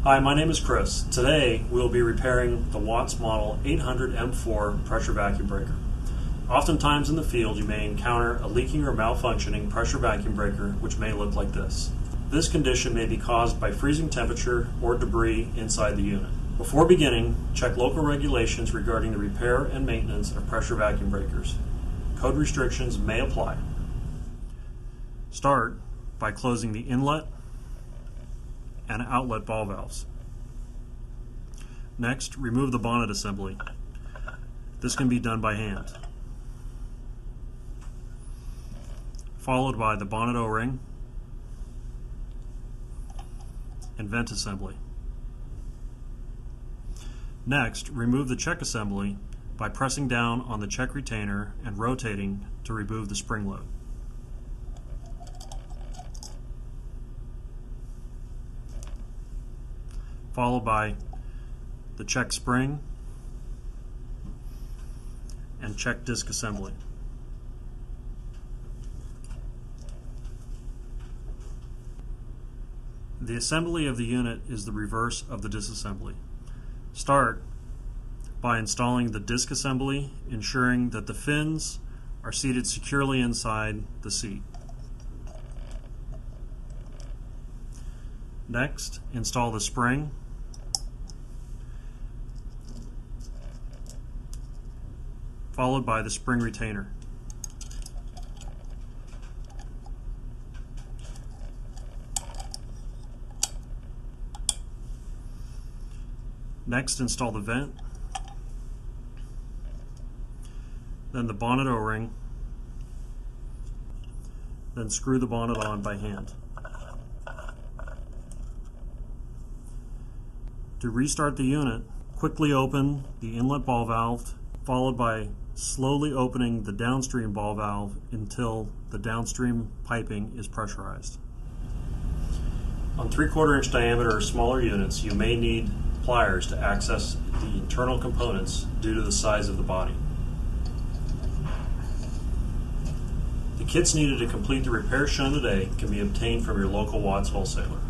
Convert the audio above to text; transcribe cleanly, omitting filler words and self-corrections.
Hi, my name is Chris. Today we'll be repairing the Watts Model 800 M4 pressure vacuum breaker. Oftentimes in the field you may encounter a leaking or malfunctioning pressure vacuum breaker which may look like this. This condition may be caused by freezing temperature or debris inside the unit. Before beginning, check local regulations regarding the repair and maintenance of pressure vacuum breakers. Code restrictions may apply. Start by closing the inlet and outlet ball valves. Next, remove the bonnet assembly. This can be done by hand. Followed by the bonnet O-ring and vent assembly. Next, remove the check assembly by pressing down on the check retainer and rotating to remove the spring load. Followed by the check spring and check disc assembly. The assembly of the unit is the reverse of the disassembly. Start by installing the disc assembly, ensuring that the fins are seated securely inside the seat. Next, install the spring followed by the spring retainer. Next, install the vent, then the bonnet O-ring, then screw the bonnet on by hand. To restart the unit, quickly open the inlet ball valve, followed by slowly opening the downstream ball valve until the downstream piping is pressurized. On 3/4 inch diameter or smaller units, you may need pliers to access the internal components due to the size of the body. The kits needed to complete the repair shown today can be obtained from your local Watts wholesaler.